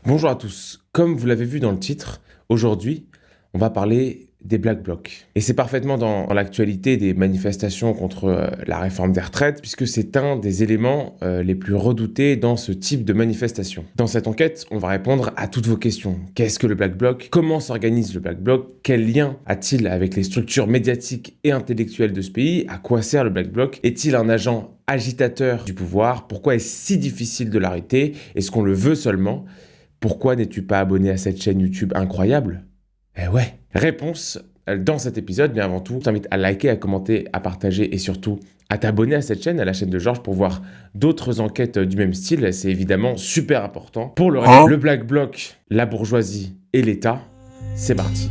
Bonjour à tous, comme vous l'avez vu dans le titre, aujourd'hui, on va parler des Black Blocs. Et c'est parfaitement dans l'actualité des manifestations contre la réforme des retraites, puisque c'est un des éléments les plus redoutés dans ce type de manifestation. Dans cette enquête, on va répondre à toutes vos questions. Qu'est-ce que le Black Bloc? Comment s'organise le Black Bloc? Quel lien a-t-il avec les structures médiatiques et intellectuelles de ce pays? À quoi sert le Black Bloc? Est-il un agent agitateur du pouvoir? Pourquoi est-ce si difficile de l'arrêter? Est-ce qu'on le veut seulement? Pourquoi n'es-tu pas abonné à cette chaîne YouTube incroyable? Eh ouais. Réponse dans cet épisode, mais avant tout, je t'invite à liker, à commenter, à partager et surtout à t'abonner à cette chaîne, à la chaîne de Georges, pour voir d'autres enquêtes du même style. C'est évidemment super important. Pour le reste, le Black Bloc, la bourgeoisie et l'État, c'est parti.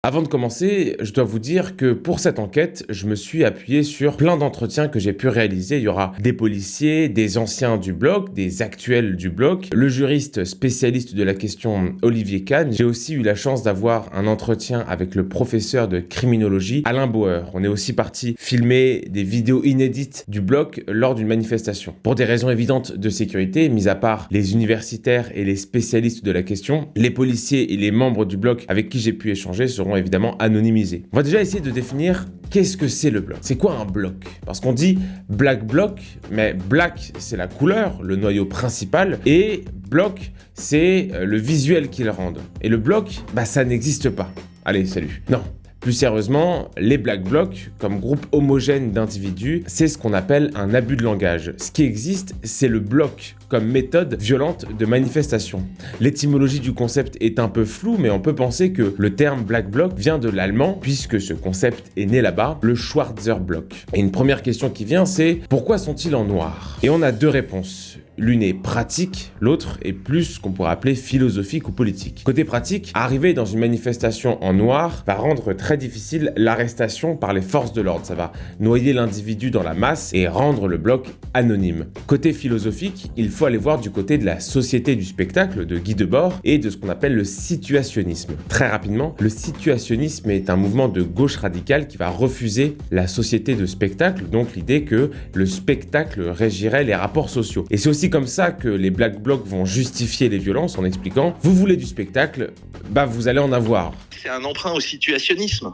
Avant de commencer, je dois vous dire que pour cette enquête, je me suis appuyé sur plein d'entretiens que j'ai pu réaliser. Il y aura des policiers, des anciens du bloc, des actuels du bloc, le juriste spécialiste de la question Olivier Kahn. J'ai aussi eu la chance d'avoir un entretien avec le professeur de criminologie Alain Bauer. On est aussi parti filmer des vidéos inédites du bloc lors d'une manifestation. Pour des raisons évidentes de sécurité, mis à part les universitaires et les spécialistes de la question, les policiers et les membres du bloc avec qui j'ai pu échanger seront évidemment anonymisés. On va déjà essayer de définir qu'est-ce que c'est le bloc. C'est quoi un bloc? Parce qu'on dit Black Bloc, mais Black c'est la couleur, le noyau principal, et bloc c'est le visuel qu'ils rendent. Et le bloc, ça n'existe pas. Allez, salut. Non. Plus sérieusement, les Black Blocs, comme groupe homogène d'individus, c'est ce qu'on appelle un abus de langage. Ce qui existe, c'est le bloc comme méthode violente de manifestation. L'étymologie du concept est un peu floue, mais on peut penser que le terme Black Bloc vient de l'allemand, puisque ce concept est né là-bas, le Schwarzer Block. Et une première question qui vient, c'est pourquoi sont-ils en noir? Et on a deux réponses. L'une est pratique, l'autre est plus ce qu'on pourrait appeler philosophique ou politique. Côté pratique, arriver dans une manifestation en noir va rendre très difficile l'arrestation par les forces de l'ordre. Ça va noyer l'individu dans la masse et rendre le bloc anonyme. Côté philosophique, il faut aller voir du côté de la société du spectacle de Guy Debord et de ce qu'on appelle le situationnisme. Très rapidement, le situationnisme est un mouvement de gauche radicale qui va refuser la société de spectacle, donc l'idée que le spectacle régirait les rapports sociaux. Et c'est aussi comme ça que les Black Blocs vont justifier les violences en expliquant « vous voulez du spectacle, vous allez en avoir ». C'est un emprunt au situationnisme.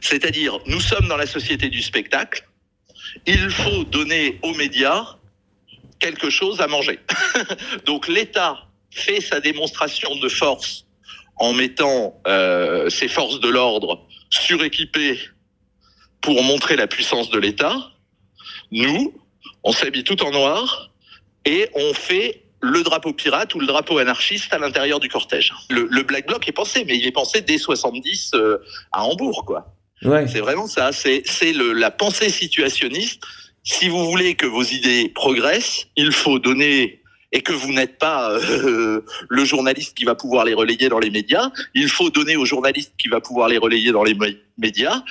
C'est-à-dire, nous sommes dans la société du spectacle, il faut donner aux médias quelque chose à manger. Donc l'État fait sa démonstration de force en mettant ses forces de l'ordre suréquipées pour montrer la puissance de l'État. Nous, on s'habille tout en noir et on fait le drapeau pirate ou le drapeau anarchiste à l'intérieur du cortège. Le Black Bloc est pensé, mais il est pensé dès 70 à Hambourg, quoi. Ouais. C'est vraiment ça, c'est la pensée situationniste. Si vous voulez que vos idées progressent, il faut donner, et que vous n'êtes pas le journaliste qui va pouvoir les relayer dans les médias, il faut donner au journaliste qui va pouvoir les relayer dans les médias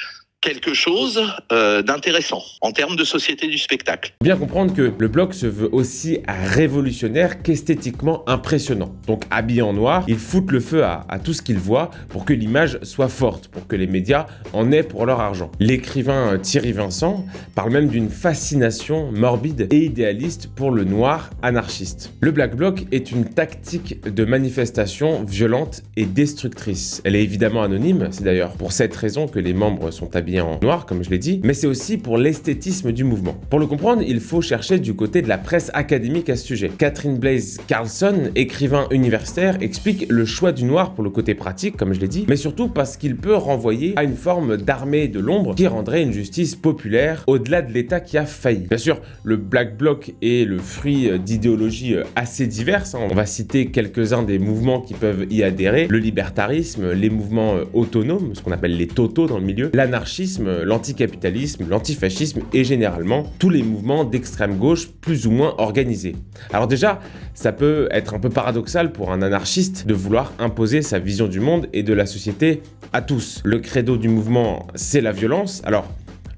quelque chose d'intéressant en termes de société du spectacle. Bien comprendre que le bloc se veut aussi révolutionnaire qu'esthétiquement impressionnant. Donc habillé en noir, ils foutent le feu à tout ce qu'ils voient pour que l'image soit forte, pour que les médias en aient pour leur argent. L'écrivain Thierry Vincent parle même d'une fascination morbide et idéaliste pour le noir anarchiste. Le Black Bloc est une tactique de manifestation violente et destructrice. Elle est évidemment anonyme, c'est d'ailleurs pour cette raison que les membres sont habillés en noir, comme je l'ai dit, mais c'est aussi pour l'esthétisme du mouvement. Pour le comprendre, il faut chercher du côté de la presse académique à ce sujet. Catherine Blaise Carlson, écrivain universitaire, explique le choix du noir pour le côté pratique, comme je l'ai dit, mais surtout parce qu'il peut renvoyer à une forme d'armée de l'ombre qui rendrait une justice populaire au-delà de l'État qui a failli. Bien sûr, le Black Bloc est le fruit d'idéologies assez diverses. On va citer quelques-uns des mouvements qui peuvent y adhérer. Le libertarisme, les mouvements autonomes, ce qu'on appelle les totos dans le milieu, l'anarchie, l'anticapitalisme, l'antifascisme et généralement tous les mouvements d'extrême gauche plus ou moins organisés. Alors déjà, ça peut être un peu paradoxal pour un anarchiste de vouloir imposer sa vision du monde et de la société à tous. Le credo du mouvement, c'est la violence. Alors,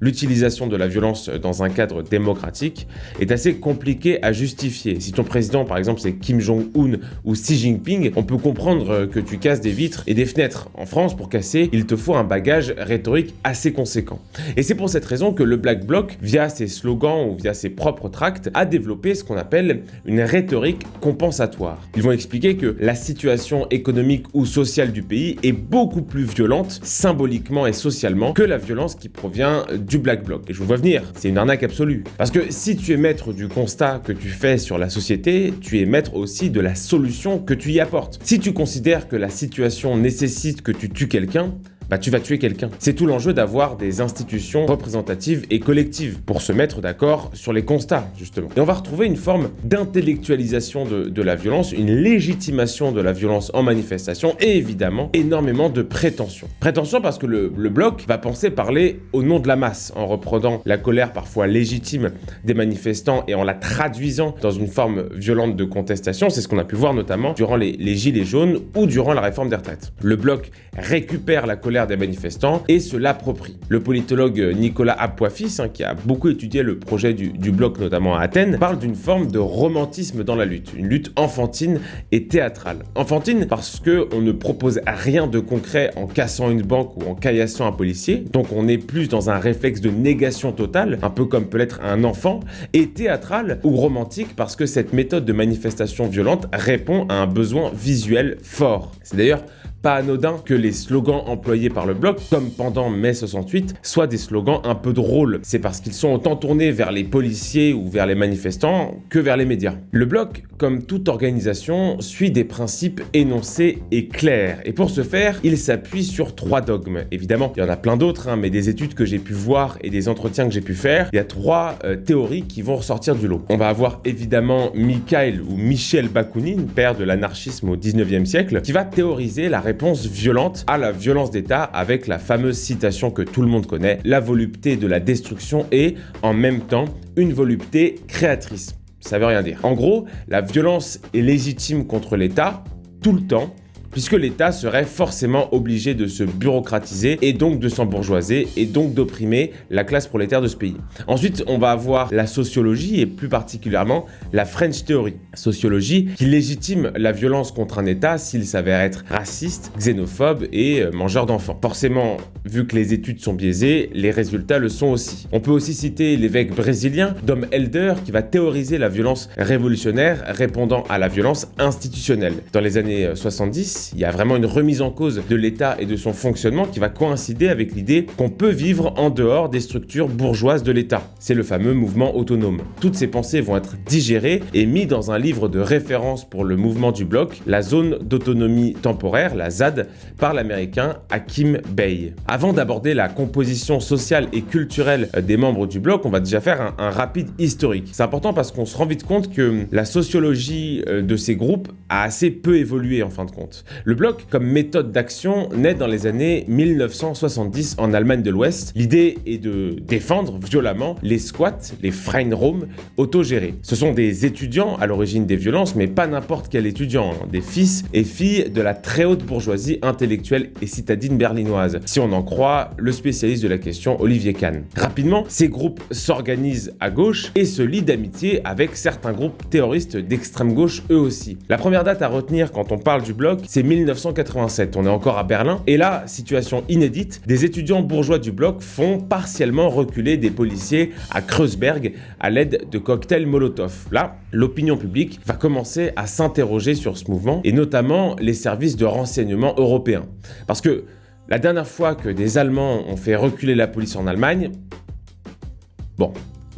L'utilisation de la violence dans un cadre démocratique est assez compliquée à justifier. Si ton président, par exemple, c'est Kim Jong-un ou Xi Jinping, on peut comprendre que tu casses des vitres et des fenêtres. En France, pour casser, il te faut un bagage rhétorique assez conséquent. Et c'est pour cette raison que le Black Bloc, via ses slogans ou via ses propres tracts, a développé ce qu'on appelle une rhétorique compensatoire. Ils vont expliquer que la situation économique ou sociale du pays est beaucoup plus violente, symboliquement et socialement, que la violence qui provient du Black Bloc. Et je vous vois venir, c'est une arnaque absolue. Parce que si tu es maître du constat que tu fais sur la société, tu es maître aussi de la solution que tu y apportes. Si tu considères que la situation nécessite que tu tues quelqu'un, tu vas tuer quelqu'un. C'est tout l'enjeu d'avoir des institutions représentatives et collectives pour se mettre d'accord sur les constats, justement. Et on va retrouver une forme d'intellectualisation de la violence, une légitimation de la violence en manifestation et évidemment énormément de prétention. Prétention parce que le bloc va penser parler au nom de la masse en reprenant la colère parfois légitime des manifestants et en la traduisant dans une forme violente de contestation. C'est ce qu'on a pu voir notamment durant les Gilets jaunes ou durant la réforme des retraites. Le bloc récupère la colère des manifestants et se l'approprie. Le politologue Nicolas Apois-Fils, qui a beaucoup étudié le projet du bloc notamment à Athènes, parle d'une forme de romantisme dans la lutte, une lutte enfantine et théâtrale. Enfantine parce qu'on ne propose rien de concret en cassant une banque ou en caillassant un policier, donc on est plus dans un réflexe de négation totale, un peu comme peut l'être un enfant, et théâtrale ou romantique parce que cette méthode de manifestation violente répond à un besoin visuel fort. C'est d'ailleurs pas anodin que les slogans employés par le bloc, comme pendant mai 68, soient des slogans un peu drôles. C'est parce qu'ils sont autant tournés vers les policiers ou vers les manifestants que vers les médias. Le bloc, comme toute organisation, suit des principes énoncés et clairs. Et pour ce faire, il s'appuie sur 3 dogmes. Évidemment, il y en a plein d'autres, mais des études que j'ai pu voir et des entretiens que j'ai pu faire, il y a 3 théories qui vont ressortir du lot. On va avoir évidemment Mikhail ou Michel Bakounine, père de l'anarchisme au 19e siècle, qui va théoriser la réponse violente à la violence d'État avec la fameuse citation que tout le monde connaît, la volupté de la destruction est en même temps une volupté créatrice. Ça veut rien dire. En gros, la violence est légitime contre l'État tout le temps, puisque l'État serait forcément obligé de se bureaucratiser et donc de s'embourgeoiser et donc d'opprimer la classe prolétaire de ce pays. Ensuite, on va avoir la sociologie et plus particulièrement la French Theory. Sociologie qui légitime la violence contre un État s'il s'avère être raciste, xénophobe et mangeur d'enfants. Forcément, vu que les études sont biaisées, les résultats le sont aussi. On peut aussi citer l'évêque brésilien Dom Helder qui va théoriser la violence révolutionnaire répondant à la violence institutionnelle. Dans les années 70, il y a vraiment une remise en cause de l'État et de son fonctionnement qui va coïncider avec l'idée qu'on peut vivre en dehors des structures bourgeoises de l'État. C'est le fameux mouvement autonome. Toutes ces pensées vont être digérées et mises dans un livre de référence pour le mouvement du bloc, la zone d'autonomie temporaire, la ZAD, par l'américain Hakim Bey. Avant d'aborder la composition sociale et culturelle des membres du bloc, on va déjà faire un rapide historique. C'est important parce qu'on se rend vite compte que la sociologie de ces groupes a assez peu évolué en fin de compte. Le bloc, comme méthode d'action, naît dans les années 1970 en Allemagne de l'Ouest. L'idée est de défendre violemment les squats, les Freinraum autogérés. Ce sont des étudiants à l'origine des violences, mais pas n'importe quel étudiant, des fils et filles de la très haute bourgeoisie intellectuelle et citadine berlinoise, si on en croit le spécialiste de la question Olivier Kahn. Rapidement, ces groupes s'organisent à gauche et se lient d'amitié avec certains groupes terroristes d'extrême gauche eux aussi. La première date à retenir quand on parle du bloc, c'est 1987, on est encore à Berlin, et là, situation inédite, des étudiants bourgeois du bloc font partiellement reculer des policiers à Kreuzberg à l'aide de cocktails Molotov. Là, l'opinion publique va commencer à s'interroger sur ce mouvement, et notamment les services de renseignement européens. Parce que la dernière fois que des Allemands ont fait reculer la police en Allemagne,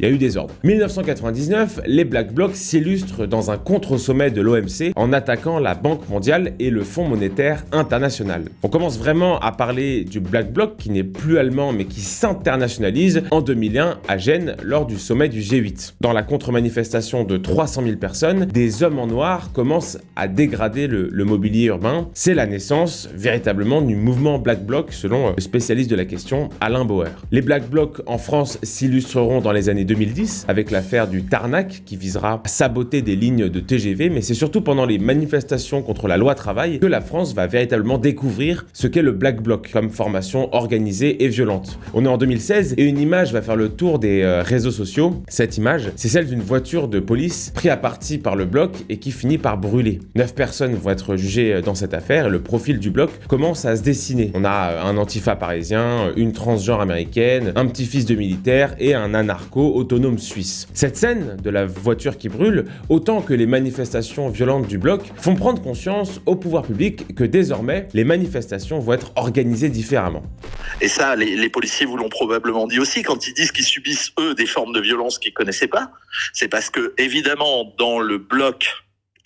il y a eu des ordres. 1999, les Black Blocs s'illustrent dans un contre-sommet de l'OMC en attaquant la Banque mondiale et le Fonds monétaire international. On commence vraiment à parler du Black Bloc qui n'est plus allemand mais qui s'internationalise en 2001 à Gênes lors du sommet du G8. Dans la contre-manifestation de 300 000 personnes, des hommes en noir commencent à dégrader le mobilier urbain. C'est la naissance véritablement du mouvement Black Bloc selon le spécialiste de la question Alain Bauer. Les Black Blocs en France s'illustreront dans les années 2010 avec l'affaire du Tarnac qui visera à saboter des lignes de TGV, mais c'est surtout pendant les manifestations contre la loi travail que la France va véritablement découvrir ce qu'est le Black Bloc comme formation organisée et violente. On est en 2016 et une image va faire le tour des réseaux sociaux. Cette image, c'est celle d'une voiture de police prise à partie par le bloc et qui finit par brûler. 9 personnes vont être jugées dans cette affaire et le profil du bloc commence à se dessiner. On a un antifa parisien, une transgenre américaine, un petit-fils de militaire et un anarcho autonome suisse. Cette scène de la voiture qui brûle, autant que les manifestations violentes du bloc, font prendre conscience au pouvoir public que désormais, les manifestations vont être organisées différemment. Et ça, les policiers vous l'ont probablement dit aussi, quand ils disent qu'ils subissent, eux, des formes de violence qu'ils connaissaient pas, c'est parce que, évidemment, dans le bloc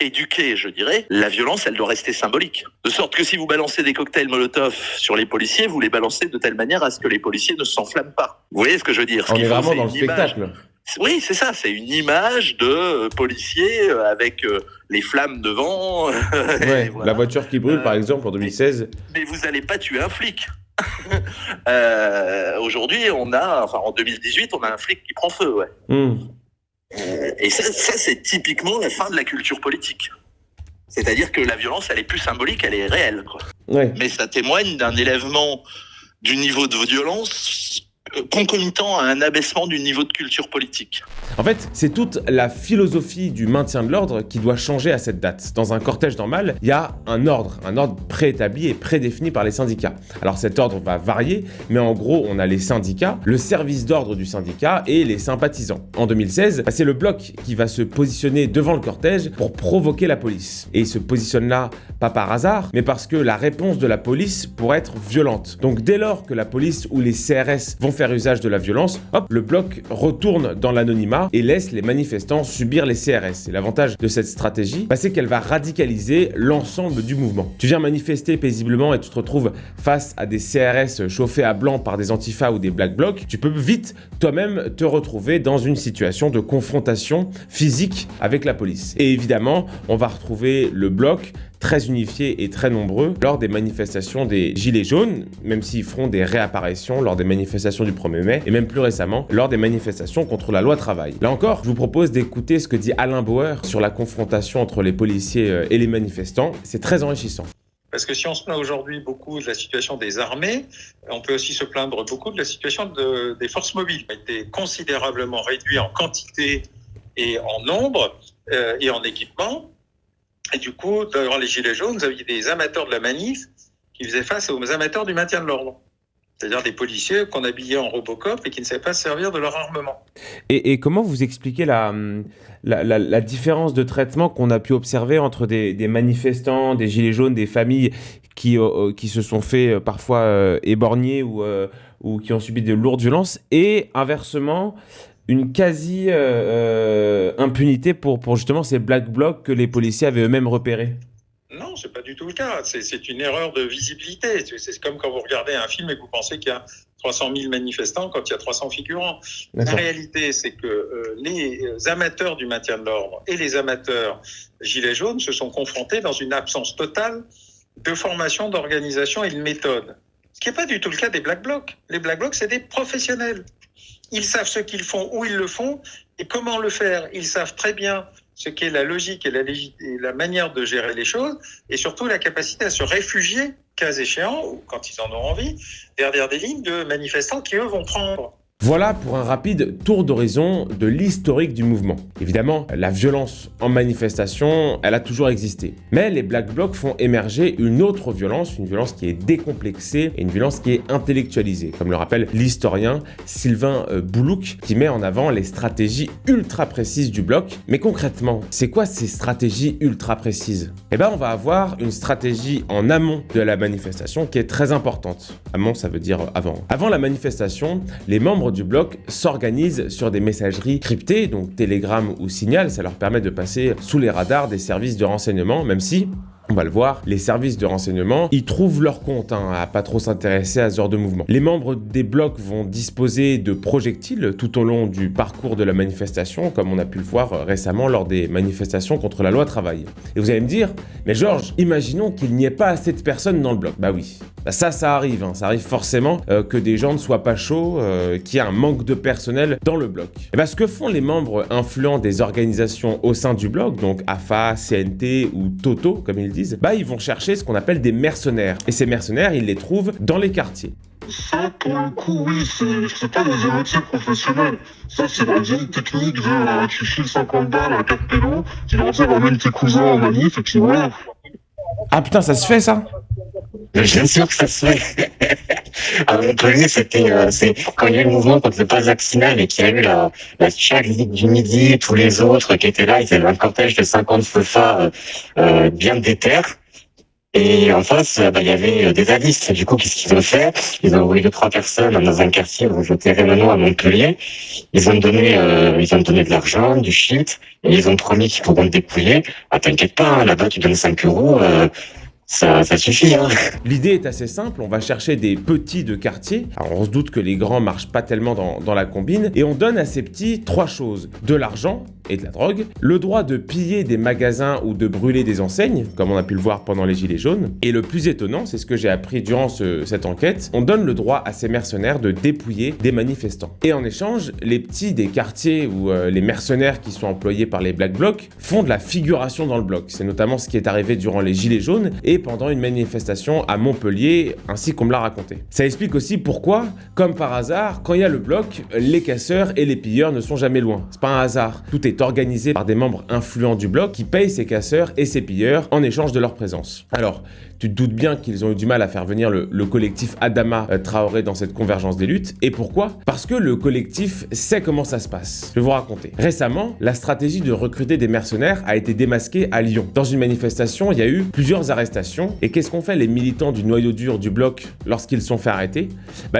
éduqué, je dirais, la violence, elle doit rester symbolique. De sorte que si vous balancez des cocktails Molotov sur les policiers, vous les balancez de telle manière à ce que les policiers ne s'enflamment pas. Vous voyez ce que je veux dire? On est vraiment dans le spectacle. Oui, c'est ça, c'est une image de policiers avec les flammes devant. Ouais, voilà. La voiture qui brûle, par exemple, en 2016. Mais vous n'allez pas tuer un flic. Aujourd'hui, en 2018, on a un flic qui prend feu, ouais. Et ça, c'est typiquement la fin de la culture politique. C'est-à-dire que la violence, elle est plus symbolique, elle est réelle, quoi. Ouais. Mais ça témoigne d'un élèvement du niveau de violence concomitant à un abaissement du niveau de culture politique. En fait, c'est toute la philosophie du maintien de l'ordre qui doit changer à cette date. Dans un cortège normal, il y a un ordre préétabli et prédéfini par les syndicats. Alors cet ordre va varier, mais en gros, on a les syndicats, le service d'ordre du syndicat et les sympathisants. En 2016, c'est le bloc qui va se positionner devant le cortège pour provoquer la police. Et il se positionne là, pas par hasard, mais parce que la réponse de la police pourrait être violente. Donc dès lors que la police ou les CRS vont faire usage de la violence, hop, le bloc retourne dans l'anonymat et laisse les manifestants subir les CRS. Et l'avantage de cette stratégie, c'est qu'elle va radicaliser l'ensemble du mouvement. Tu viens manifester paisiblement et tu te retrouves face à des CRS chauffés à blanc par des antifas ou des black blocs, tu peux vite toi-même te retrouver dans une situation de confrontation physique avec la police. Et évidemment, on va retrouver le bloc très unifiés et très nombreux lors des manifestations des Gilets jaunes, même s'ils feront des réapparitions lors des manifestations du 1er mai, et même plus récemment, lors des manifestations contre la loi travail. Là encore, je vous propose d'écouter ce que dit Alain Bauer sur la confrontation entre les policiers et les manifestants. C'est très enrichissant. Parce que si on se plaint aujourd'hui beaucoup de la situation des armées, on peut aussi se plaindre beaucoup de la situation des forces mobiles, qui ont été considérablement réduites en quantité et en nombre et en équipement. Et du coup, durant les Gilets jaunes, vous aviez des amateurs de la manif qui faisaient face aux amateurs du maintien de l'ordre. C'est-à-dire des policiers qu'on habillait en Robocop et qui ne savaient pas se servir de leur armement. Et comment vous expliquez la différence de traitement qu'on a pu observer entre des manifestants, des Gilets jaunes, des familles qui se sont fait parfois éborgner ou qui ont subi de lourdes violences, et inversement une quasi-impunité pour justement ces black blocs que les policiers avaient eux-mêmes repérés? Non, c'est pas du tout le cas. C'est une erreur de visibilité. C'est comme quand vous regardez un film et que vous pensez qu'il y a 300 000 manifestants quand il y a 300 figurants. D'accord. La réalité, c'est que les amateurs du maintien de l'ordre et les amateurs gilets jaunes se sont confrontés dans une absence totale de formation, d'organisation et de méthode. Ce qui n'est pas du tout le cas des black blocs. Les black blocs, c'est des professionnels. Ils savent ce qu'ils font, où ils le font et comment le faire. Ils savent très bien ce qu'est la logique et la manière de gérer les choses, et surtout la capacité à se réfugier, cas échéant, ou quand ils en ont envie, derrière des lignes de manifestants qui, eux, vont prendre. Voilà pour un rapide tour d'horizon de l'historique du mouvement. Évidemment, la violence en manifestation, elle a toujours existé. Mais les Black Blocs font émerger une autre violence, une violence qui est décomplexée et une violence qui est intellectualisée, comme le rappelle l'historien Sylvain Boulouk, qui met en avant les stratégies ultra précises du bloc. Mais concrètement, c'est quoi ces stratégies ultra précises? Eh bien, on va avoir une stratégie en amont de la manifestation qui est très importante. Amont, ça veut dire avant. Avant la manifestation, les membres du bloc s'organisent sur des messageries cryptées, donc Telegram ou Signal. Ça leur permet de passer sous les radars des services de renseignement, même si On va le voir, les services de renseignement, ils trouvent leur compte à pas trop s'intéresser à ce genre de mouvement. Les membres des blocs vont disposer de projectiles tout au long du parcours de la manifestation, comme on a pu le voir récemment lors des manifestations contre la loi travail. Et vous allez me dire, mais Georges, imaginons qu'il n'y ait pas assez de personnes dans le bloc. Bah oui, ça arrive, ça arrive forcément que des gens ne soient pas chauds, qu'il y ait un manque de personnel dans le bloc. Et bah ce que font les membres influents des organisations au sein du bloc, donc AFA, CNT ou Toto, comme ils disent, bah ils vont chercher ce qu'on appelle des mercenaires. Et ces mercenaires, ils les trouvent dans les quartiers. Ça, pour le coup, oui, c'est pas des amitiés professionnelles. Ça, c'est la vieille technique de tu files 50 balles à 4 pélos, tu leur dis ramène tes cousins en manif, et puis voilà. Ah putain, ça se fait ça? Bien sûr que ça se fait. À Montpellier, c'est quand il y a eu le mouvement contre le pass vaccinal et qu'il y a eu la Charlie du Midi, tous les autres qui étaient là, ils avaient un cortège de 50 feux bien déter. Et en face, il y avait des zadistes. Du coup, qu'est-ce qu'ils ont fait? Ils ont envoyé 2-3 personnes dans un quartier où je tairai maintenant à Montpellier. Ils ont donné de l'argent, du shit, et ils ont promis qu'ils pourront le dépouiller. Ah, t'inquiète pas, là-bas, tu donnes 5 euros, ça suffit, hein. L'idée est assez simple, on va chercher des petits de quartier. Alors on se doute que les grands marchent pas tellement dans la combine, et on donne à ces petits 3 choses. De l'argent et de la drogue, le droit de piller des magasins ou de brûler des enseignes, comme on a pu le voir pendant les Gilets jaunes. Et le plus étonnant, c'est ce que j'ai appris durant cette enquête, on donne le droit à ces mercenaires de dépouiller des manifestants. Et en échange, les petits des quartiers ou les mercenaires qui sont employés par les Black Blocs font de la figuration dans le bloc. C'est notamment ce qui est arrivé durant les Gilets jaunes et pendant une manifestation à Montpellier, ainsi qu'on me l'a raconté. Ça explique aussi pourquoi, comme par hasard, quand il y a le bloc, les casseurs et les pilleurs ne sont jamais loin. C'est pas un hasard. Tout est organisé par des membres influents du bloc qui payent ces casseurs et ces pilleurs en échange de leur présence. Alors, tu te doutes bien qu'ils ont eu du mal à faire venir le collectif Adama Traoré dans cette convergence des luttes. Et pourquoi? Parce que le collectif sait comment ça se passe. Je vais vous raconter. Récemment, la stratégie de recruter des mercenaires a été démasquée à Lyon. Dans une manifestation, il y a eu plusieurs arrestations. Et qu'est-ce qu'ont fait les militants du noyau dur du bloc lorsqu'ils sont fait arrêter?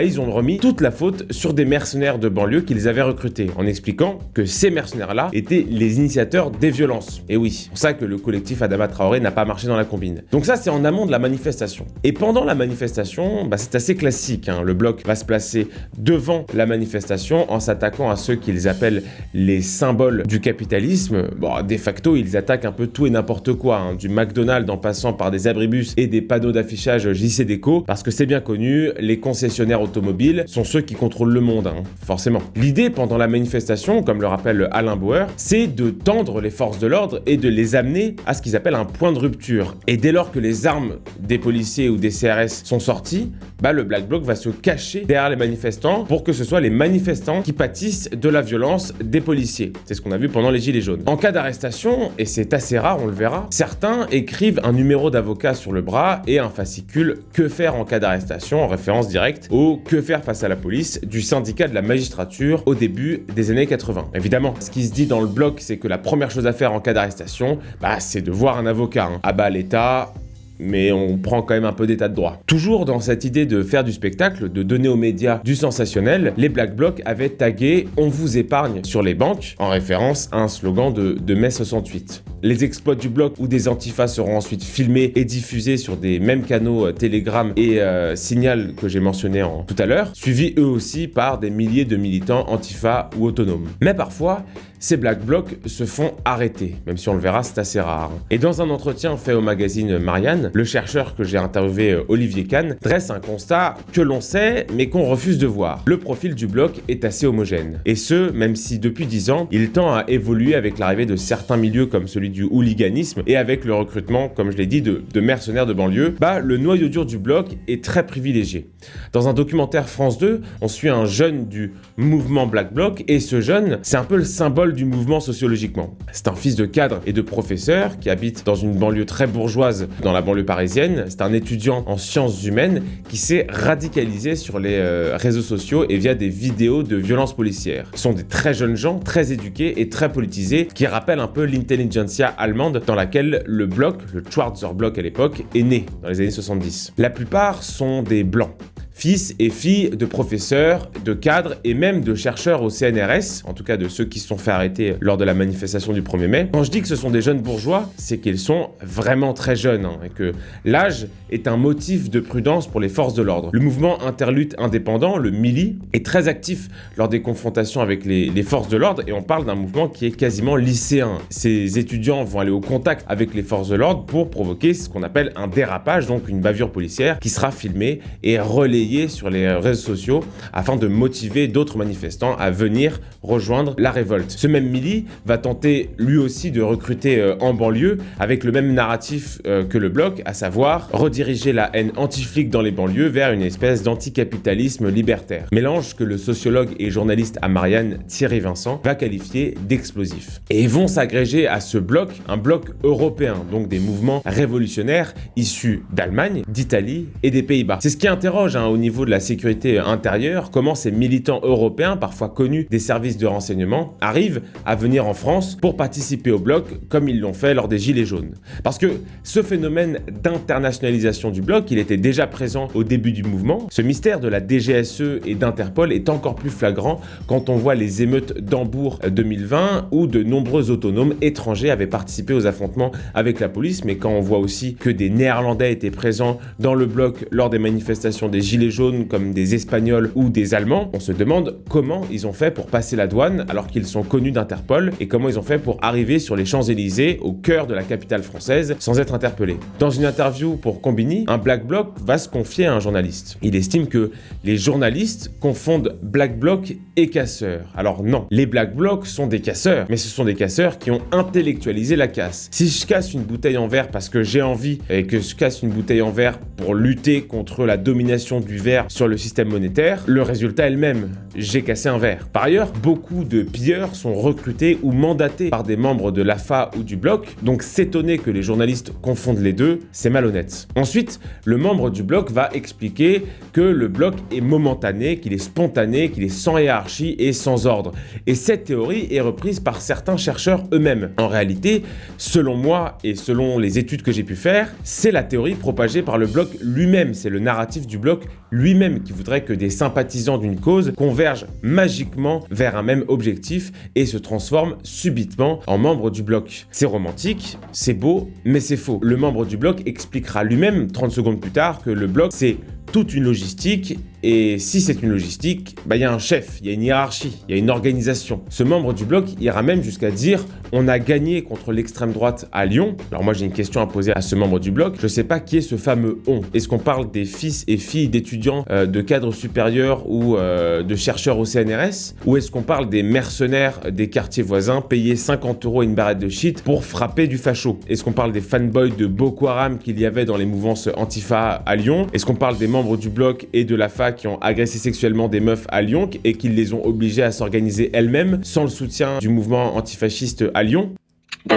Ils ont remis toute la faute sur des mercenaires de banlieue qu'ils avaient recrutés, en expliquant que ces mercenaires-là étaient les initiateurs des violences. Et oui, c'est pour ça que le collectif Adama Traoré n'a pas marché dans la combine. Donc ça, c'est en amont de la manifestation. Et pendant la manifestation, c'est assez classique. Le bloc va se placer devant la manifestation en s'attaquant à ceux qu'ils appellent les symboles du capitalisme. De facto, ils attaquent un peu tout et n'importe quoi, du McDonald's en passant par des abribus et des panneaux d'affichage JCDecaux, parce que c'est bien connu, les concessionnaires automobiles sont ceux qui contrôlent le monde, forcément. L'idée pendant la manifestation, comme le rappelle Alain Bauer, c'est de tendre les forces de l'ordre et de les amener à ce qu'ils appellent un point de rupture. Et dès lors que les armes des policiers ou des CRS sont sortis, le Black Bloc va se cacher derrière les manifestants pour que ce soit les manifestants qui pâtissent de la violence des policiers. C'est ce qu'on a vu pendant les Gilets jaunes. En cas d'arrestation, et c'est assez rare, on le verra, certains écrivent un numéro d'avocat sur le bras et un fascicule « Que faire en cas d'arrestation » en référence directe au « Que faire face à la police » du syndicat de la magistrature au début des années 80. Évidemment, ce qui se dit dans le bloc, c'est que la première chose à faire en cas d'arrestation, c'est de voir un avocat. À bas l'État, mais on prend quand même un peu d'état de droit. Toujours dans cette idée de faire du spectacle, de donner aux médias du sensationnel, les Black Blocs avaient tagué « On vous épargne » sur les banques, en référence à un slogan de mai 68. Les exploits du bloc ou des antifas seront ensuite filmés et diffusés sur des mêmes canaux Telegram et Signal que j'ai mentionné tout à l'heure, suivis eux aussi par des milliers de militants antifas ou autonomes. Mais parfois, ces Black Blocs se font arrêter, même si on le verra, c'est assez rare. Et dans un entretien fait au magazine Marianne, le chercheur que j'ai interviewé, Olivier Kahn, dresse un constat que l'on sait, mais qu'on refuse de voir. Le profil du bloc est assez homogène. Et ce, même si depuis 10 ans, il tend à évoluer avec l'arrivée de certains milieux comme celui du hooliganisme et avec le recrutement, comme je l'ai dit, de mercenaires de banlieue, le noyau dur du bloc est très privilégié. Dans un documentaire France 2, on suit un jeune du mouvement Black Bloc, et ce jeune, c'est un peu le symbole du mouvement sociologiquement. C'est un fils de cadre et de professeur qui habite dans une banlieue très bourgeoise dans la banlieue parisienne. C'est un étudiant en sciences humaines qui s'est radicalisé sur les réseaux sociaux et via des vidéos de violences policières. Ce sont des très jeunes gens, très éduqués et très politisés, qui rappellent un peu l'intelligentsia allemande dans laquelle le bloc, le Schwarzer Bloc à l'époque, est né dans les années 70. La plupart sont des blancs, fils et filles de professeurs, de cadres et même de chercheurs au CNRS, en tout cas de ceux qui se sont fait arrêter lors de la manifestation du 1er mai. Quand je dis que ce sont des jeunes bourgeois, c'est qu'ils sont vraiment très jeunes, et que l'âge est un motif de prudence pour les forces de l'ordre. Le mouvement Interlutte indépendant, le MILI, est très actif lors des confrontations avec les forces de l'ordre, et on parle d'un mouvement qui est quasiment lycéen. Ces étudiants vont aller au contact avec les forces de l'ordre pour provoquer ce qu'on appelle un dérapage, donc une bavure policière qui sera filmée et relayée sur les réseaux sociaux afin de motiver d'autres manifestants à venir rejoindre la révolte. Ce même Mili va tenter lui aussi de recruter en banlieue avec le même narratif que le bloc, à savoir rediriger la haine anti-flic dans les banlieues vers une espèce d'anticapitalisme libertaire. Mélange que le sociologue et journaliste à Marianne Thierry Vincent va qualifier d'explosif. Et vont s'agréger à ce bloc, un bloc européen, donc des mouvements révolutionnaires issus d'Allemagne, d'Italie et des Pays-Bas. C'est ce qui interroge au niveau de la sécurité intérieure, comment ces militants européens, parfois connus des services de renseignement, arrivent à venir en France pour participer au bloc comme ils l'ont fait lors des Gilets jaunes. Parce que ce phénomène d'internationalisation du bloc, il était déjà présent au début du mouvement. Ce mystère de la DGSE et d'Interpol est encore plus flagrant quand on voit les émeutes d'Hambourg 2020 où de nombreux autonomes étrangers avaient participé aux affrontements avec la police, mais quand on voit aussi que des Néerlandais étaient présents dans le bloc lors des manifestations des Gilets jaunes comme des Espagnols ou des Allemands, on se demande comment ils ont fait pour passer la douane alors qu'ils sont connus d'Interpol et comment ils ont fait pour arriver sur les Champs-Élysées au cœur de la capitale française sans être interpellés. Dans une interview pour Combini, un Black Bloc va se confier à un journaliste. Il estime que les journalistes confondent Black Bloc et casseurs. Alors non, les Black Blocs sont des casseurs, mais ce sont des casseurs qui ont intellectualisé la casse. Si je casse une bouteille en verre parce que j'ai envie et que je casse une bouteille en verre pour lutter contre la domination du verre sur le système monétaire, le résultat est le même. J'ai cassé un verre. Par ailleurs, beaucoup de pilleurs sont recrutés ou mandatés par des membres de l'AFA ou du bloc, donc s'étonner que les journalistes confondent les deux, c'est malhonnête. Ensuite, le membre du bloc va expliquer que le bloc est momentané, qu'il est spontané, qu'il est sans hiérarchie et sans ordre. Et cette théorie est reprise par certains chercheurs eux-mêmes. En réalité, selon moi et selon les études que j'ai pu faire, c'est la théorie propagée par le bloc lui-même, c'est le narratif du bloc lui-même qui voudrait que des sympathisants d'une cause convergent magiquement vers un même objectif et se transforment subitement en membres du bloc. C'est romantique, c'est beau, mais c'est faux. Le membre du bloc expliquera lui-même 30 secondes plus tard que le bloc c'est toute une logistique, et si c'est une logistique, il y a un chef, il y a une hiérarchie, il y a une organisation. Ce membre du bloc ira même jusqu'à dire « on a gagné contre l'extrême droite à Lyon ». Alors moi j'ai une question à poser à ce membre du bloc, je sais pas qui est ce fameux « on ». Est-ce qu'on parle des fils et filles d'étudiants de cadres supérieurs ou de chercheurs au CNRS, ou est-ce qu'on parle des mercenaires des quartiers voisins payés 50 € et une barrette de shit pour frapper du facho? Est-ce qu'on parle des fanboys de Boko Haram qu'il y avait dans les mouvances Antifa à Lyon? Est-ce qu'on parle des membres du bloc et de l'AFA qui ont agressé sexuellement des meufs à Lyon et qui les ont obligées à s'organiser elles-mêmes sans le soutien du mouvement antifasciste à Lyon?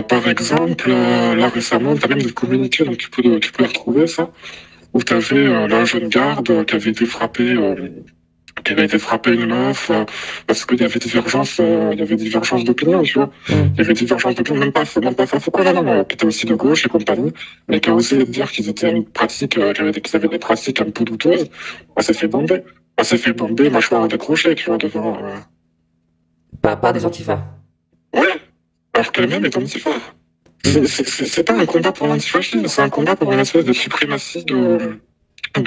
Par exemple, là récemment, tu as même des communiqués, donc tu peux les retrouver ça, où tu avais la jeune garde qui avait été frappée une meuf parce qu'il y avait divergence d'opinion, tu vois. Il y avait divergence d'opinion, même pas Foucault, non, qui était aussi de gauche et compagnie, mais qui a osé dire qu'ils étaient une pratique, qu'ils avaient des pratiques un peu douteuses. On s'est fait bomber, mâchoire décrochée, tu vois, devant. Pas des antifas. Ouais, alors qu'elle-même est antifa. C'est pas un combat pour l'antifascisme, c'est un combat pour une espèce de suprématie de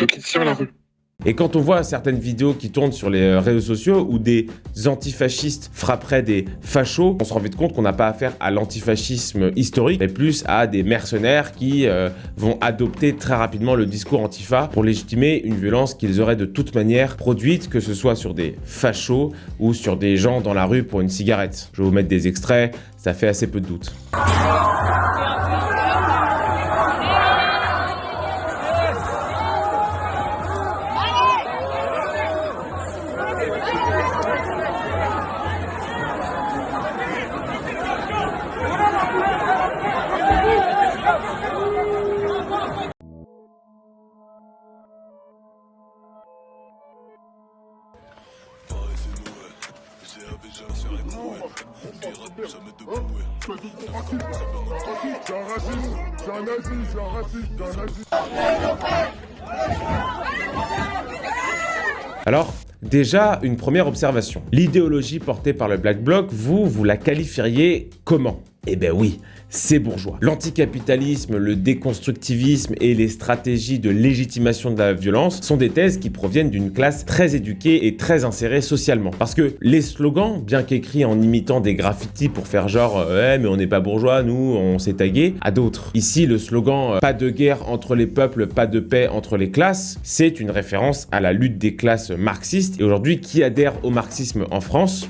qui tient la rue. Et quand on voit certaines vidéos qui tournent sur les réseaux sociaux où des antifascistes frapperaient des fachos, on se rend vite compte qu'on n'a pas affaire à l'antifascisme historique, mais plus à des mercenaires qui vont adopter très rapidement le discours antifa pour légitimer une violence qu'ils auraient de toute manière produite, que ce soit sur des fachos ou sur des gens dans la rue pour une cigarette. Je vais vous mettre des extraits, ça fait assez peu de doute. C'est un raciste. Alors, déjà, une première observation. L'idéologie portée par le Black Bloc, vous la qualifieriez comment ? Eh ben oui, c'est bourgeois. L'anticapitalisme, le déconstructivisme et les stratégies de légitimation de la violence sont des thèses qui proviennent d'une classe très éduquée et très insérée socialement. Parce que les slogans, bien qu'écrits en imitant des graffitis pour faire genre ouais mais on n'est pas bourgeois, nous on s'est tagué, à d'autres. Ici le slogan pas de guerre entre les peuples, pas de paix entre les classes, c'est une référence à la lutte des classes marxistes. Et aujourd'hui, qui adhère au marxisme en France ?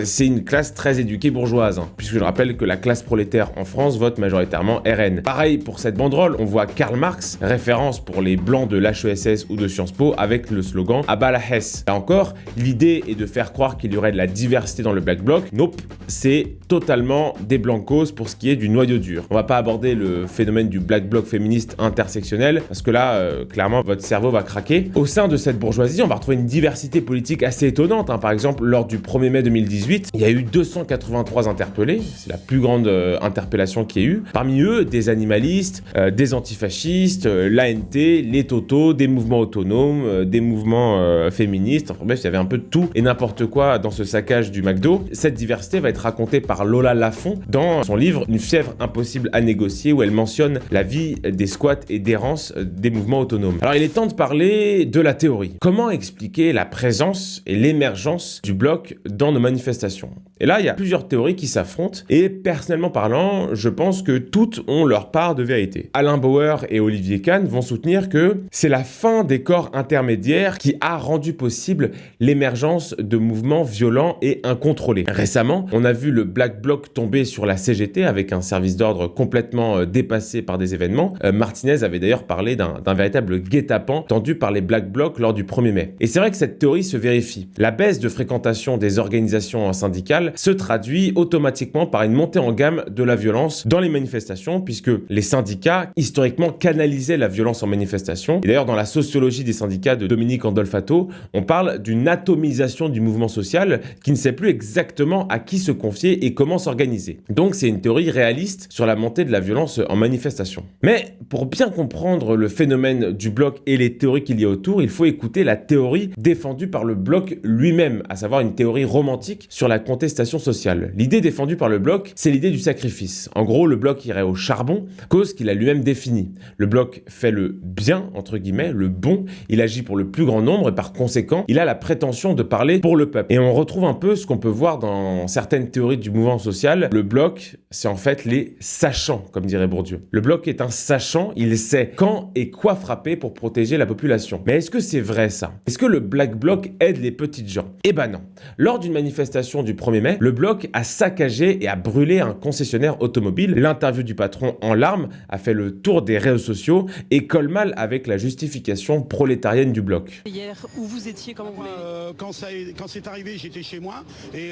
C'est une classe très éduquée bourgeoise, puisque je rappelle que la classe prolétaire en France vote majoritairement RN. Pareil pour cette banderole, on voit Karl Marx, référence pour les blancs de l'HESS ou de Sciences Po, avec le slogan « Abat la Hesse ». Là encore, l'idée est de faire croire qu'il y aurait de la diversité dans le Black Bloc. Nope, c'est totalement des blancos pour ce qui est du noyau dur. On va pas aborder le phénomène du Black Bloc féministe intersectionnel, parce que là, clairement, votre cerveau va craquer. Au sein de cette bourgeoisie, on va retrouver une diversité politique assez étonnante. Par exemple, lors du 1er mai 2018, il y a eu 283 interpellés, c'est la plus grande interpellation qu'il y ait eu. Parmi eux, des animalistes, des antifascistes, l'ANT, les Totos, des mouvements autonomes, des mouvements féministes, enfin bref, il y avait un peu de tout et n'importe quoi dans ce saccage du McDo. Cette diversité va être racontée par Lola Lafont dans son livre « Une fièvre impossible à négocier » où elle mentionne la vie des squats et d'errance des mouvements autonomes. Alors il est temps de parler de la théorie. Comment expliquer la présence et l'émergence du bloc dans nos manifestations? Et là, il y a plusieurs théories qui s'affrontent et personnellement parlant, je pense que toutes ont leur part de vérité. Alain Bauer et Olivier Kahn vont soutenir que c'est la fin des corps intermédiaires qui a rendu possible l'émergence de mouvements violents et incontrôlés. Récemment, on a vu le Black Bloc tomber sur la CGT avec un service d'ordre complètement dépassé par des événements. Martinez avait d'ailleurs parlé d'un véritable guet-apens tendu par les Black Blocs lors du 1er mai. Et c'est vrai que cette théorie se vérifie. La baisse de fréquentation des organisations syndicales se traduit automatiquement par une montée en gamme de la violence dans les manifestations, puisque les syndicats, historiquement, canalisaient la violence en manifestation. Et d'ailleurs, dans la sociologie des syndicats de Dominique Andolfato, on parle d'une atomisation du mouvement social qui ne sait plus exactement à qui se confier et comment s'organiser. Donc, c'est une théorie réaliste sur la montée de la violence en manifestation. Mais, pour bien comprendre le phénomène du bloc et les théories qu'il y a autour, il faut écouter la théorie défendue par le bloc lui-même, à savoir une théorie romantique sur la contestation sociale. L'idée défendue par le bloc, c'est l'idée du sacrifice. En gros, le bloc irait au charbon, cause qu'il a lui-même définie. Le bloc fait le bien, entre guillemets, le bon, il agit pour le plus grand nombre et par conséquent, il a la prétention de parler pour le peuple. Et on retrouve un peu ce qu'on peut voir dans certaines théories du mouvement social. Le bloc, c'est en fait les sachants, comme dirait Bourdieu. Le bloc est un sachant, il sait quand et quoi frapper pour protéger la population. Mais est-ce que c'est vrai ça? Est-ce que le Black Bloc aide les petites gens? Eh ben non. Lors d'une manifestation du 1er mai, le bloc a saccagé et a brûlé un concessionnaire automobile. L'interview du patron en larmes a fait le tour des réseaux sociaux et colle mal avec la justification prolétarienne du bloc. Hier, où vous étiez, comment vous l'avez... Quand c'est arrivé, j'étais chez moi et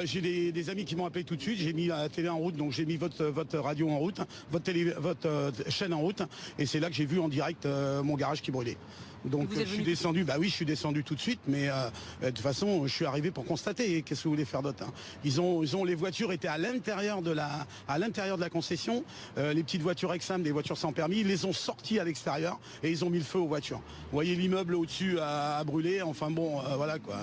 j'ai des amis qui m'ont appelé tout de suite. J'ai mis la télé en route, donc j'ai mis votre radio en route, votre chaîne en route, et c'est là que j'ai vu en direct mon garage qui brûlait. Donc je suis descendu, je suis descendu tout de suite, mais de toute façon, je suis arrivé pour constater. Qu'est-ce que vous voulez faire d'autre, les voitures étaient à l'intérieur de la concession, les petites voitures Exam, des voitures sans permis, ils les ont sorties à l'extérieur et ils ont mis le feu aux voitures. Vous voyez l'immeuble au-dessus à brûler, enfin bon, voilà quoi.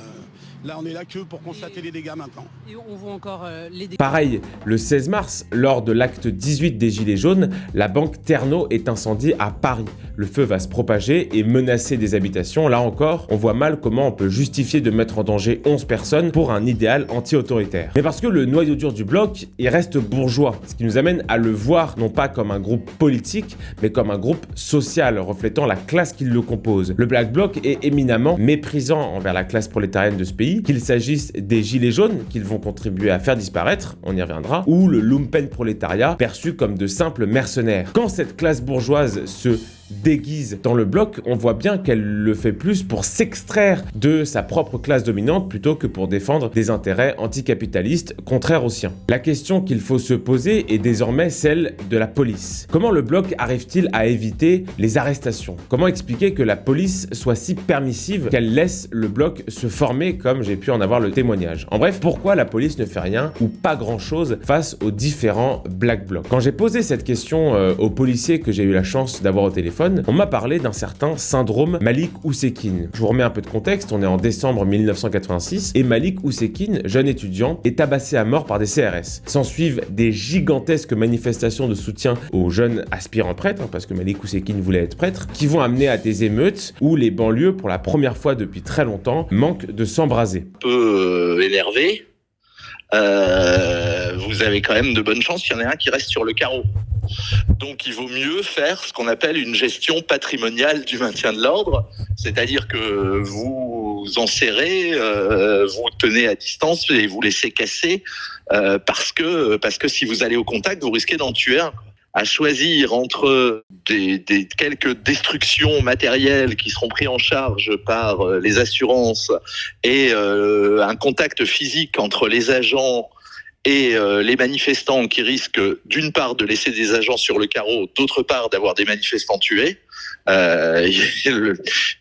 Là, on est là que pour constater les dégâts maintenant. Et on voit encore les dégâts. Pareil, le 16 mars, lors de l'acte 18 des Gilets jaunes, la banque Terno est incendiée à Paris. Le feu va se propager et menacer des habitations. Là encore, on voit mal comment on peut justifier de mettre en danger 11 personnes pour un idéal anti-autoritaire. Mais parce que le noyau dur du bloc, il reste bourgeois, ce qui nous amène à le voir non pas comme un groupe politique, mais comme un groupe social, reflétant la classe qui le compose. Le Black Bloc est éminemment méprisant envers la classe prolétarienne de ce pays, qu'il s'agisse des Gilets jaunes, qu'ils vont contribuer à faire disparaître, on y reviendra, ou le lumpen prolétariat, perçu comme de simples mercenaires. Quand cette classe bourgeoise se déguise dans le bloc, on voit bien qu'elle le fait plus pour s'extraire de sa propre classe dominante plutôt que pour défendre des intérêts anticapitalistes contraires aux siens. La question qu'il faut se poser est désormais celle de la police. Comment le bloc arrive-t-il à éviter les arrestations? Comment expliquer que la police soit si permissive qu'elle laisse le bloc se former comme j'ai pu en avoir le témoignage? En bref, pourquoi la police ne fait rien ou pas grand-chose face aux différents Black Blocs? Quand j'ai posé cette question aux policiers que j'ai eu la chance d'avoir au téléphone, téléphone, on m'a parlé d'un certain syndrome Malik Oussekine. Je vous remets un peu de contexte, on est en décembre 1986 et Malik Oussekine, jeune étudiant, est tabassé à mort par des CRS. S'ensuivent des gigantesques manifestations de soutien aux jeunes aspirants prêtres, parce que Malik Oussekine voulait être prêtre, qui vont amener à des émeutes où les banlieues, pour la première fois depuis très longtemps, manquent de s'embraser. Un peu énervé, vous avez quand même de bonnes chances qu'il y en ait un qui reste sur le carreau. Donc il vaut mieux faire ce qu'on appelle une gestion patrimoniale du maintien de l'ordre, c'est-à-dire que vous enserrez, vous tenez à distance et vous laissez casser, parce que si vous allez au contact, vous risquez d'en tuer un. À choisir entre des quelques destructions matérielles qui seront prises en charge par les assurances et un contact physique entre les agents et les manifestants qui risquent d'une part de laisser des agents sur le carreau, d'autre part d'avoir des manifestants tués,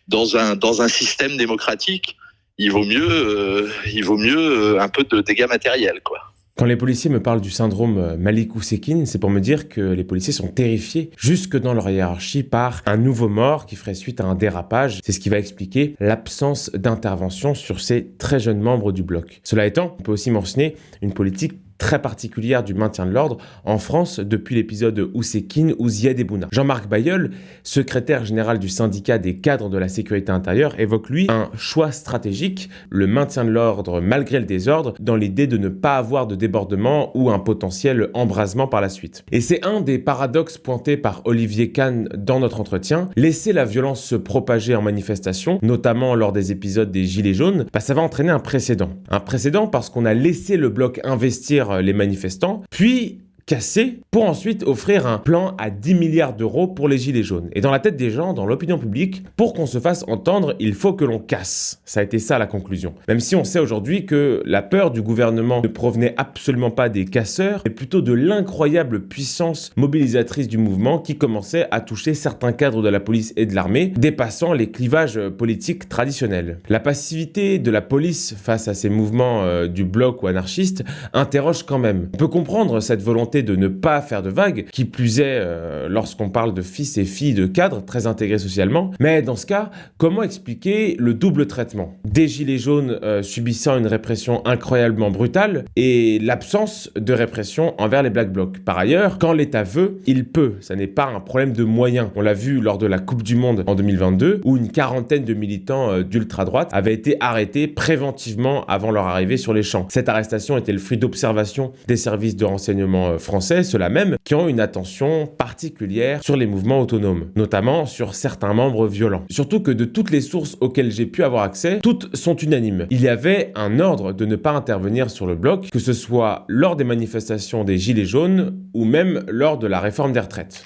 dans un système démocratique, il vaut mieux un peu de dégâts matériels, quoi. Quand les policiers me parlent du syndrome Malik Oussekine, c'est pour me dire que les policiers sont terrifiés jusque dans leur hiérarchie par un nouveau mort qui ferait suite à un dérapage. C'est ce qui va expliquer l'absence d'intervention sur ces très jeunes membres du bloc. Cela étant, on peut aussi mentionner une politique très particulière du maintien de l'ordre en France depuis l'épisode Oussekine ou Ziad Ebouna. Jean-Marc Bailleul, secrétaire général du syndicat des cadres de la sécurité intérieure, évoque lui un choix stratégique, le maintien de l'ordre malgré le désordre, dans l'idée de ne pas avoir de débordement ou un potentiel embrasement par la suite. Et c'est un des paradoxes pointés par Olivier Kahn dans notre entretien. Laisser la violence se propager en manifestation, notamment lors des épisodes des Gilets jaunes, ça va entraîner un précédent. Un précédent parce qu'on a laissé le bloc investir les manifestants, puis cassé pour ensuite offrir un plan à 10 milliards d'euros pour les gilets jaunes. Et dans la tête des gens, dans l'opinion publique, pour qu'on se fasse entendre, il faut que l'on casse. Ça a été ça la conclusion. Même si on sait aujourd'hui que la peur du gouvernement ne provenait absolument pas des casseurs, mais plutôt de l'incroyable puissance mobilisatrice du mouvement qui commençait à toucher certains cadres de la police et de l'armée, dépassant les clivages politiques traditionnels. La passivité de la police face à ces mouvements du bloc ou anarchistes interroge quand même. On peut comprendre cette volonté de ne pas faire de vagues, qui plus est lorsqu'on parle de fils et filles de cadres très intégrés socialement. Mais dans ce cas, comment expliquer le double traitement ? Des gilets jaunes subissant une répression incroyablement brutale et l'absence de répression envers les Black Blocs. Par ailleurs, quand l'État veut, il peut. Ça n'est pas un problème de moyens. On l'a vu lors de la Coupe du Monde en 2022, où une quarantaine de militants d'ultra-droite avaient été arrêtés préventivement avant leur arrivée sur les champs. Cette arrestation était le fruit d'observation des services de renseignement français, ceux-là même, qui ont une attention particulière sur les mouvements autonomes, notamment sur certains membres violents. Surtout que de toutes les sources auxquelles j'ai pu avoir accès, toutes sont unanimes. Il y avait un ordre de ne pas intervenir sur le bloc, que ce soit lors des manifestations des Gilets jaunes ou même lors de la réforme des retraites.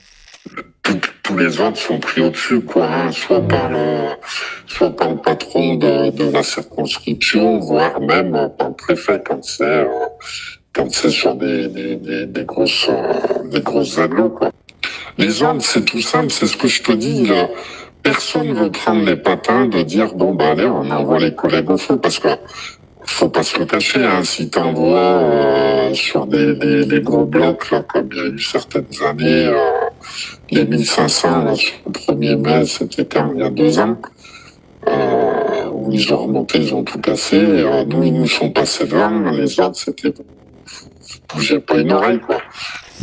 Tous les ordres sont pris au-dessus, quoi, soit par le patron de la circonscription, voire même par le préfet quand c'est sur des grosses agglos, quoi. Les ordres, c'est tout simple, c'est ce que je te dis, là. Personne veut prendre les patins de dire, bon, allez, on envoie les collègues au feu, parce que faut pas se le cacher, hein, si t'envoies sur des gros blocs, là, comme il y a eu certaines années, les 1500, là, sur le 1er mai, c'était il y a 2 ans, où ils ont remonté, ils ont tout cassé, nous, ils nous sont passés devant, les ordres, c'était, bougez pas une oreille, quoi.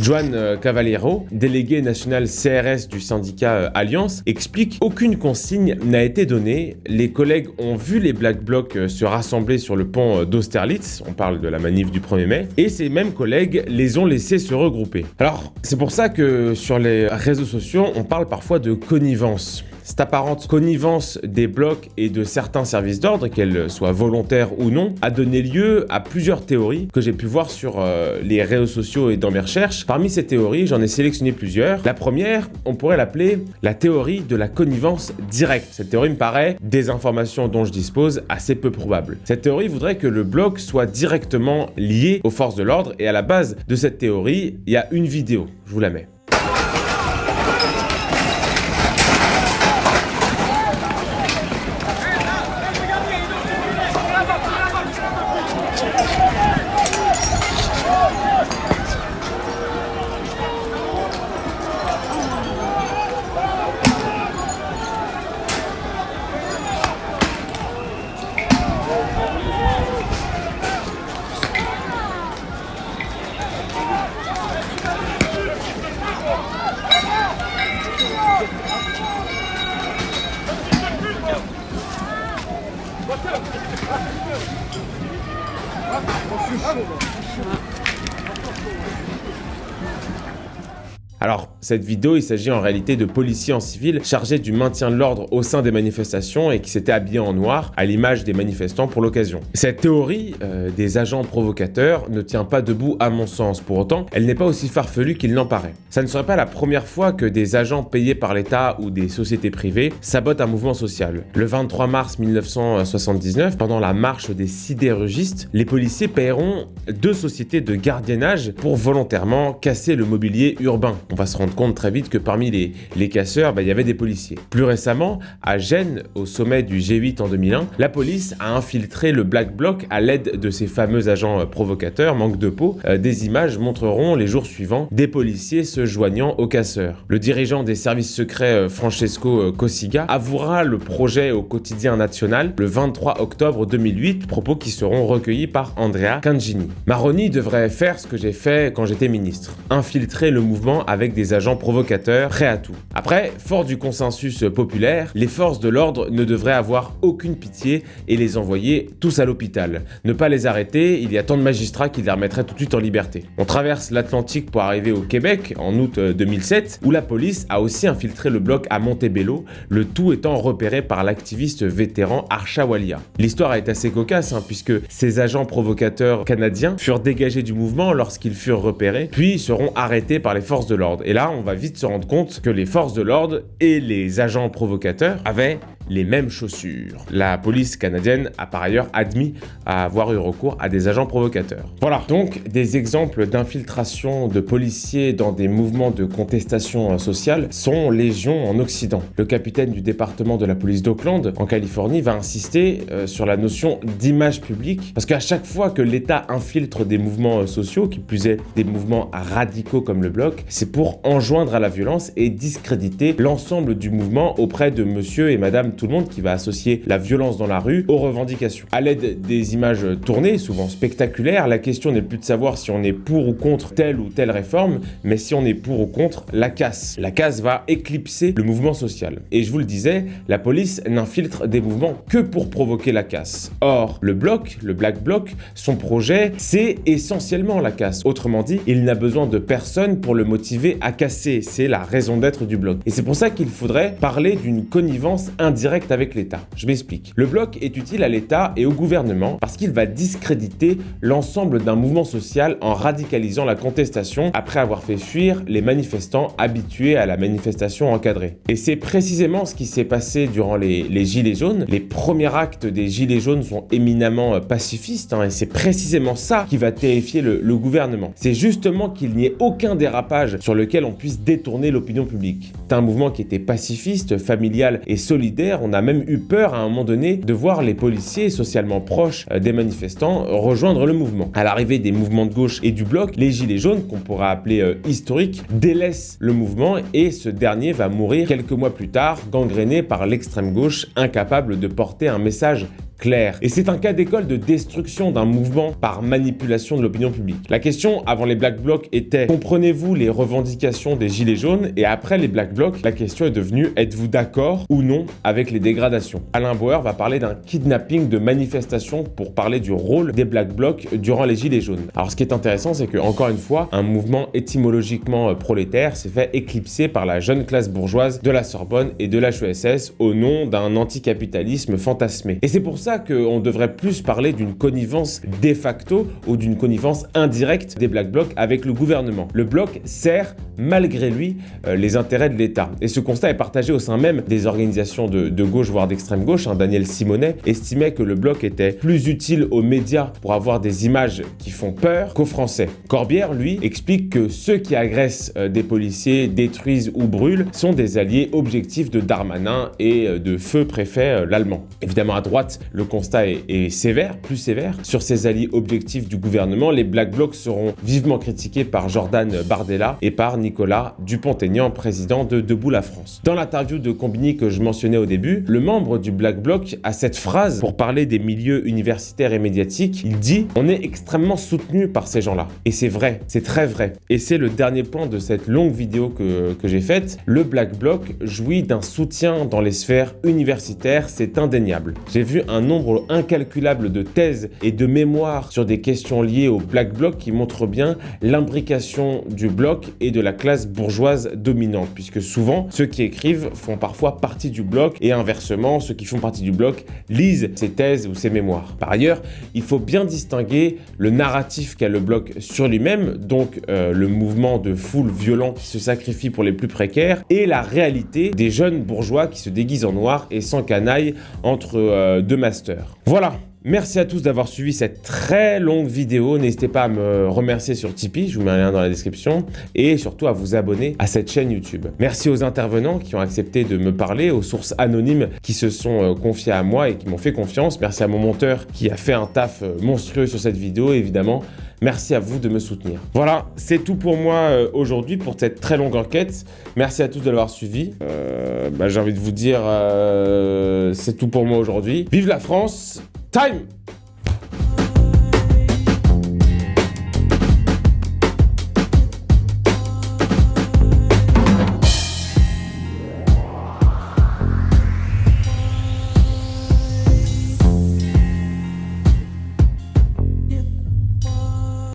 Joan Cavaliero, délégué national CRS du syndicat Alliance, explique qu'aucune consigne n'a été donnée. Les collègues ont vu les Black Blocs se rassembler sur le pont d'Austerlitz, on parle de la manif du 1er mai, et ces mêmes collègues les ont laissés se regrouper. Alors, c'est pour ça que sur les réseaux sociaux, on parle parfois de connivence. Cette apparente connivence des blocs et de certains services d'ordre, qu'elles soient volontaires ou non, a donné lieu à plusieurs théories que j'ai pu voir sur les réseaux sociaux et dans mes recherches. Parmi ces théories, j'en ai sélectionné plusieurs. La première, on pourrait l'appeler la théorie de la connivence directe. Cette théorie me paraît, des informations dont je dispose, assez peu probable. Cette théorie voudrait que le bloc soit directement lié aux forces de l'ordre, et à la base de cette théorie, il y a une vidéo. Je vous la mets. Alors, cette vidéo, il s'agit en réalité de policiers en civil chargés du maintien de l'ordre au sein des manifestations et qui s'étaient habillés en noir, à l'image des manifestants pour l'occasion. Cette théorie des agents provocateurs ne tient pas debout à mon sens. Pour autant, elle n'est pas aussi farfelue qu'il n'en paraît. Ça ne serait pas la première fois que des agents payés par l'État ou des sociétés privées sabotent un mouvement social. Le 23 mars 1979, pendant la marche des sidérurgistes, les policiers paieront 2 sociétés de gardiennage pour volontairement casser le mobilier urbain. On va se rendre compte très vite que parmi les casseurs, il y avait des policiers. Plus récemment, à Gênes, au sommet du G8 en 2001, la police a infiltré le Black Bloc à l'aide de ces fameux agents provocateurs, manque de peau. Des images montreront les jours suivants des policiers se joignant aux casseurs. Le dirigeant des services secrets Francesco Cossiga avouera le projet au quotidien national le 23 octobre 2008, propos qui seront recueillis par Andrea Cangini. Maroni devrait faire ce que j'ai fait quand j'étais ministre, infiltrer le mouvement avec des agents provocateurs prêts à tout. Après, fort du consensus populaire, les forces de l'ordre ne devraient avoir aucune pitié et les envoyer tous à l'hôpital. Ne pas les arrêter, il y a tant de magistrats qui les remettraient tout de suite en liberté. On traverse l'Atlantique pour arriver au Québec en août 2007, où la police a aussi infiltré le bloc à Montebello, le tout étant repéré par l'activiste vétéran Archa Walia. L'histoire est assez cocasse, puisque ces agents provocateurs canadiens furent dégagés du mouvement lorsqu'ils furent repérés, puis seront arrêtés par les forces de l'ordre. Et là, on va vite se rendre compte que les forces de l'ordre et les agents provocateurs avaient les mêmes chaussures. La police canadienne a par ailleurs admis à avoir eu recours à des agents provocateurs. Voilà, donc des exemples d'infiltration de policiers dans des mouvements de contestation sociale sont légion en Occident. Le capitaine du département de la police d'Oakland, en Californie, va insister sur la notion d'image publique, parce qu'à chaque fois que l'État infiltre des mouvements sociaux, qui plus est des mouvements radicaux comme le Bloc, c'est pour enjoindre à la violence et discréditer l'ensemble du mouvement auprès de monsieur et madame tout le monde, qui va associer la violence dans la rue aux revendications. À l'aide des images tournées, souvent spectaculaires, la question n'est plus de savoir si on est pour ou contre telle ou telle réforme, mais si on est pour ou contre la casse. La casse va éclipser le mouvement social. Et je vous le disais, la police n'infiltre des mouvements que pour provoquer la casse. Or, le Bloc, le Black Bloc, son projet, c'est essentiellement la casse. Autrement dit, il n'a besoin de personne pour le motiver à casser. C'est la raison d'être du Bloc. Et c'est pour ça qu'il faudrait parler d'une connivence indirecte avec l'État. Je m'explique. Le Bloc est utile à l'État et au gouvernement parce qu'il va discréditer l'ensemble d'un mouvement social en radicalisant la contestation après avoir fait fuir les manifestants habitués à la manifestation encadrée. Et c'est précisément ce qui s'est passé durant les Gilets jaunes. Les premiers actes des Gilets jaunes sont éminemment pacifistes, et c'est précisément ça qui va terrifier le gouvernement. C'est justement qu'il n'y ait aucun dérapage sur lequel on puisse détourner l'opinion publique. C'est un mouvement qui était pacifiste, familial et solidaire. On a même eu peur à un moment donné de voir les policiers socialement proches des manifestants rejoindre le mouvement. À l'arrivée des mouvements de gauche et du Bloc, les Gilets jaunes, qu'on pourrait appeler historiques, délaissent le mouvement et ce dernier va mourir quelques mois plus tard, gangréné par l'extrême gauche, incapable de porter un message clair. Et c'est un cas d'école de destruction d'un mouvement par manipulation de l'opinion publique. La question avant les Black Blocs était: comprenez-vous les revendications des Gilets jaunes? Et après les Black Blocs, la question est devenue: êtes-vous d'accord ou non avec les dégradations? Alain Bauer va parler d'un kidnapping de manifestations pour parler du rôle des Black Blocs durant les Gilets jaunes. Alors ce qui est intéressant, c'est que encore une fois, un mouvement étymologiquement prolétaire s'est fait éclipser par la jeune classe bourgeoise de la Sorbonne et de l'HESS au nom d'un anticapitalisme fantasmé. Et c'est pour ça qu'on devrait plus parler d'une connivence de facto ou d'une connivence indirecte des Black Blocs avec le gouvernement. Le Bloc sert malgré lui les intérêts de l'État. Et ce constat est partagé au sein même des organisations de gauche, voire d'extrême gauche. Daniel Simonet estimait que le Bloc était plus utile aux médias pour avoir des images qui font peur qu'aux Français. Corbière, lui, explique que ceux qui agressent des policiers, détruisent ou brûlent sont des alliés objectifs de Darmanin et de feu préfet l'allemand. Évidemment, à droite, le constat est sévère, plus sévère. Sur ces alliés objectifs du gouvernement, les Black Blocs seront vivement critiqués par Jordan Bardella et par Nicolas Dupont-Aignan, président de Debout la France. Dans l'interview de Combini que je mentionnais au début, le membre du Black Bloc a cette phrase pour parler des milieux universitaires et médiatiques. Il dit: on est extrêmement soutenu par ces gens-là. Et c'est vrai, c'est très vrai. Et c'est le dernier point de cette longue vidéo que j'ai faite. Le Black Bloc jouit d'un soutien dans les sphères universitaires, c'est indéniable. J'ai vu un nombre incalculable de thèses et de mémoires sur des questions liées au Black Bloc qui montrent bien l'imbrication du bloc et de la classe bourgeoise dominante, puisque souvent, ceux qui écrivent font parfois partie du bloc et inversement, ceux qui font partie du bloc lisent ces thèses ou ces mémoires. Par ailleurs, il faut bien distinguer le narratif qu'a le bloc sur lui-même, donc le mouvement de foule violent qui se sacrifie pour les plus précaires, et la réalité des jeunes bourgeois qui se déguisent en noir et s'encanaillent entre deux masters. Voilà. Merci à tous d'avoir suivi cette très longue vidéo. N'hésitez pas à me remercier sur Tipeee, je vous mets un lien dans la description, et surtout à vous abonner à cette chaîne YouTube. Merci aux intervenants qui ont accepté de me parler, aux sources anonymes qui se sont confiées à moi et qui m'ont fait confiance. Merci à mon monteur qui a fait un taf monstrueux sur cette vidéo, et évidemment, merci à vous de me soutenir. Voilà, c'est tout pour moi aujourd'hui pour cette très longue enquête. Merci à tous de l'avoir suivi. J'ai envie de vous dire, c'est tout pour moi aujourd'hui. Vive la France! Time!